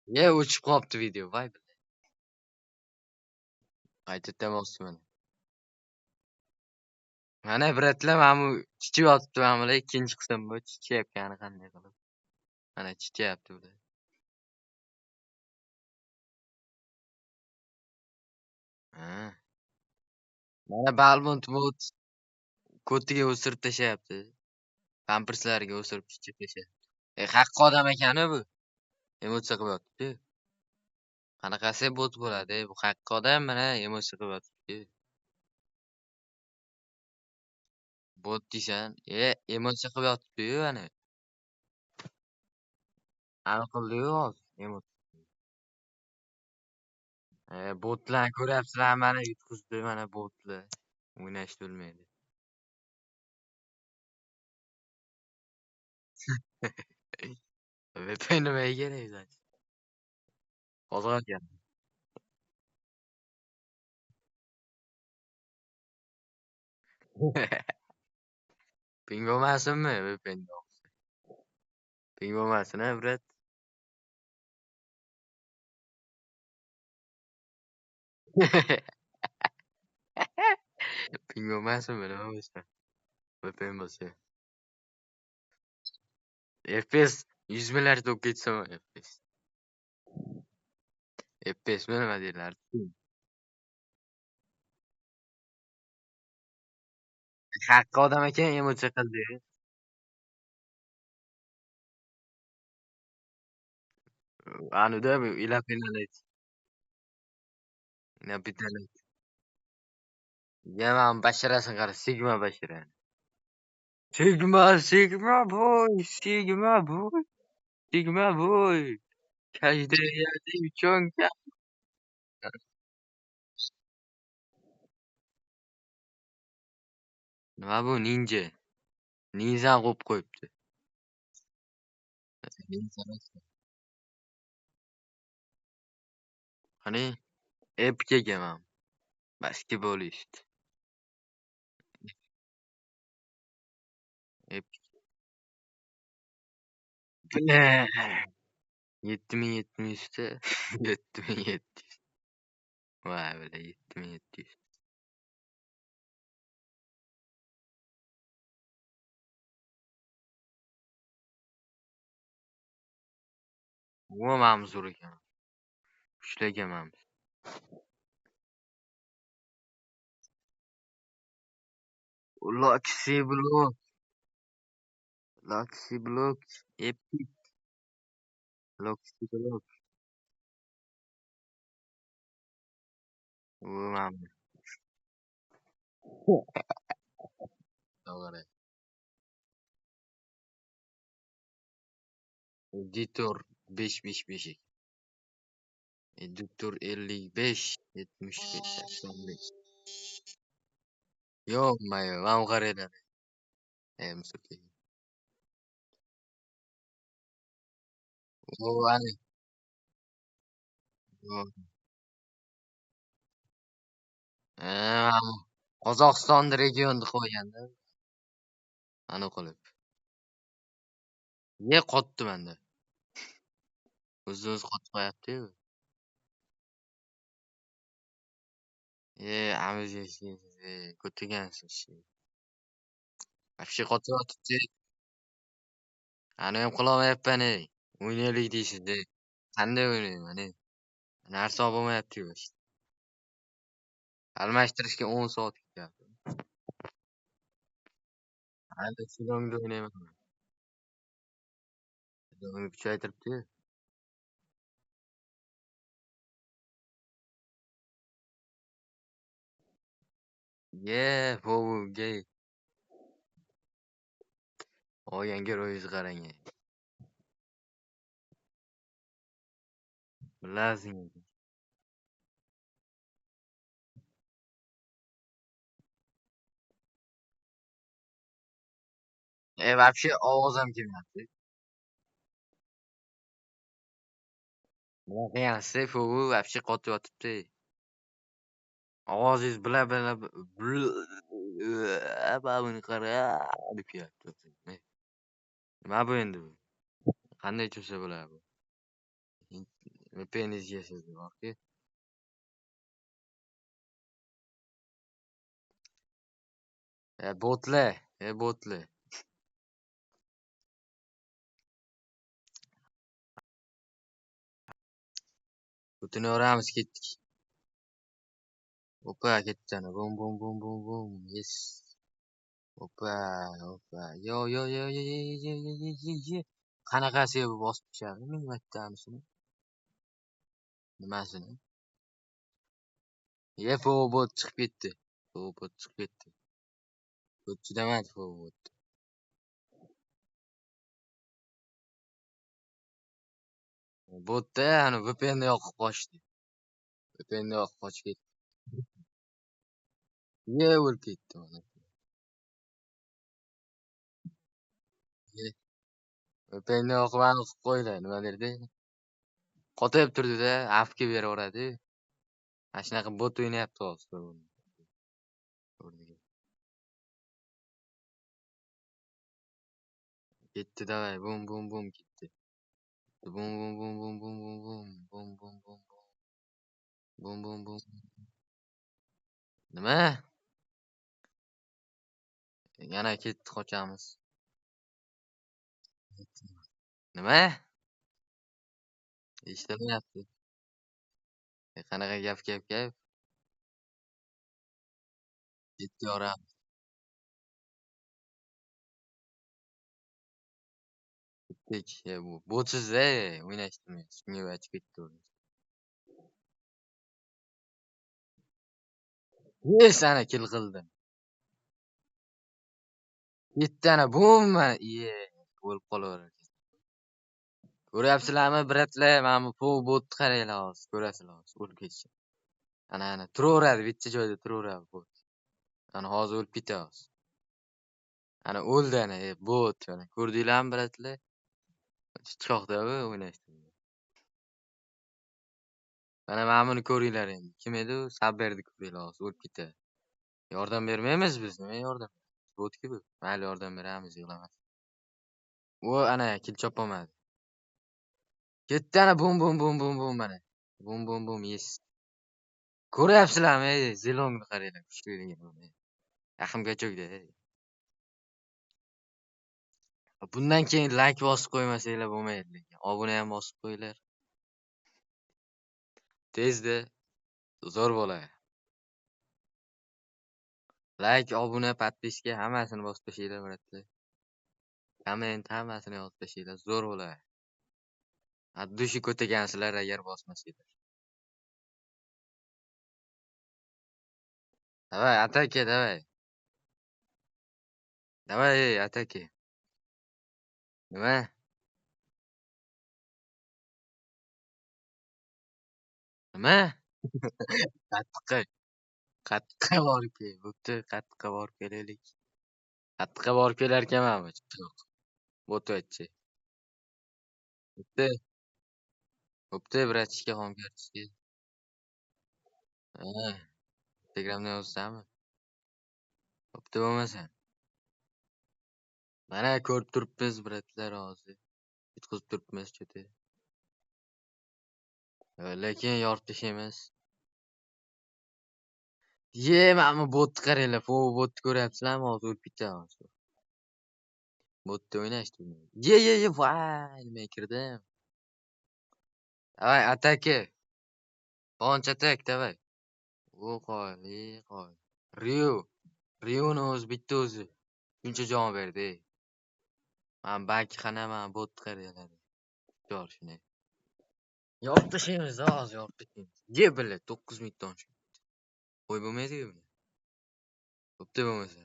O'chib qolibdi video. Voy be. Qayta demoqchi mana. Mana biratlar mana bu chichib yotibdi mana bular ikkinchi qism bu chichayotgani qanday qilib. Mana chichayapti bular. Ha. Mana Balmont ko'tiga o'stirib tashlayapti. Pamperslariga o'stirib chichib tashlayapti. Haqqi odam ekan bu. Emotsiya qilib yotibdi. Qanaqasi bot bo'ladi? Bu haqqi odam mana emotsiya qilib yotibdi. Bot deysan. Emotsiya qilib yotibdi-yu ana. Aniqildi-yu hozir. Botlarni ko'ryapsizlar mana yutqizdi mana botlar. O'ynashni bilmaydi. VPN nimaga kerak o'zi? Bozor ekan. Ping bo'lmasinmi VPN? Ping bo'lmasin-a, brat. Ping bo'lmasinmi nima bo'lsa? VPN bo'lsa. FPS 100 milliard bo'lib ketsami FPS. FPSmi nima deyiladi? Haqqi odam ekan emotsiya qildi. Anuda ilapinalay. Ilapinalay. Yaman basharasini qara, Sigma bashara. Sigma boy, Sigma boy, Sigma boy. Каждый я девчонка. Nima bu ninja? Ninjani qo'yib qo'yibdi. Ninja emas. Qani Epic ekan. Basketbolist. Epic. 7700 ta. 7700. Voy bile 7700. Umuman zo'r ekan. Kuchli ekanman. Luxy Block. Luxy Block. Epic. Luxy Block. Umuman. To'g'ri. Editor 555. Editor 55 75 85. Yo'q, mayo, mana bu qaranglar. Musoke. U ani. Mana Qozog'iston regionida qo'yganda. Ana qilib. Qotdi menda. O'zi qotib qo'yapti-yu. Amizesiz, ko'rgansiz. Вообще qotib yotibdi. Ani ham qilolmayapman. O'ynaylik deysiz-da. Qanday o'ynayman? Narsa bo'lmayapti-yu. Almashtirishga 10 soat ketyapti. Hali Silongda o'ynayman. Silongni kuchaytiribdi. Bu gay. Olganga ro'yiz qarang. Bilasiz. Вообще ovozim kelmayapti. Bunaqa yaxshi, вообще qotib yotibdi. Ovozingiz bila buni qara deb kelyapti. Nima bu endi? Qanday cho'sa bo'ladi bu? VPN'ga so'zi borki. Botli. Butun yoramiz ketdik. Opa ketdi. Bum bum bum bum bum. Yes. Opa. Yo. Qanaqasiga bu bosib tushadi? Ming martamisini. Nimasini? Bot chiqib ketdi. Bot chiqib ketdi. Bot chidamadi bot. Botda ani VPNni yoqib qochdi. VPNni yoqib qochib ketdi. O'lib ketdi mana. VPNni yoqib ani qilib qo'ydi. Nima derdi? Qotib turdi-da, afki beraveradi. Mana shunaqa bot o'ynayapti hozir. Ketdi davay. Bum bum bum ketdi. Bum bum bum bum bum bum bum bum bum bum bum bum bum. Nima? Yana ketdi qochamiz. Nima? Eshitilmayapti. Qanaqa gap. Ketdi yoramiz. Ketdik. Bu botsiz-da, o'ynashtirmaysiz. Shunga aytib ketdi. Ana kill qildim. Yettana bum. O'lib qolaveradi. Ko'ryapsizlarmi, bratlar? Mana bu botni qaranglar hozir. Ko'rasizlar hozir o'lib ketishini. Ana turaveradi, bitta joyda turaveradi bot. Ana hozir o'lib ketamiz. Ana o'ldi ana bot. Ana ko'rdinglarmi, bratlar? Chiqoqda-ku o'ynashdi. Mana buni ko'ringlar endi. Kim edi u? Saberni ko'ringlar hozir o'lib ketadi. Yordam bermaymiz biz. Nima yordam? Botki bu. Mayli yordam beramiz, yig'lamas. Ana kill chopolmadi. Ketdi ana bum mana. Bum yes. Ko'ryapsizlarmi? Zelongni qaranglar, kuchli degan. Yaqinga cho'kdi. Bundan keyin like bosib qo'ymasanglar bo'lmaydi lekin. Obuna ham bosib qo'yinglar. Tezda zo'r bo'ladi. Like, obuna, podpiska hammasini bosib tashlaylar, bratlar. Komment hammasini yozib tashlaylar, zo'r bo'ladi. Dushi ko'tagansizlar agar bosmasanglar. Давай, атаке, давай. Давай, атаке. Nima? Nima? Qattiqqa borib kel. Bo'pti, qattiqqa borib kelaylik. Qattiqqa borib kelarkanman. Bo'taychi. Bo'pti, bratishka, hamkartishka. Telegramdan yozsanmi? Bo'pti bo'lmasa. Mana ko'rib turibmiz, bratlar, hozir. Yutqizib turibmiz cho'ti. Lekin yoritish emas. Mana bu botni qaranglar. Bu botni ko'ryapsizlarmi? Hozir o'lib ketamiz. Botda o'ynashdi. Voy, nima kirdim. Давай, атаке. Launch attack, давай. Qo'y. Ryuni o'zi bitta o'zi. Shuncha jon berdi. Men baki qanaman bot qaranglar. Yor shuni. Yoritishimiz hozir yoritishimiz. Ye biladi 9 ming ton. Qo'y bo'lmaydi-ku. Bo'pti bo'lmasa.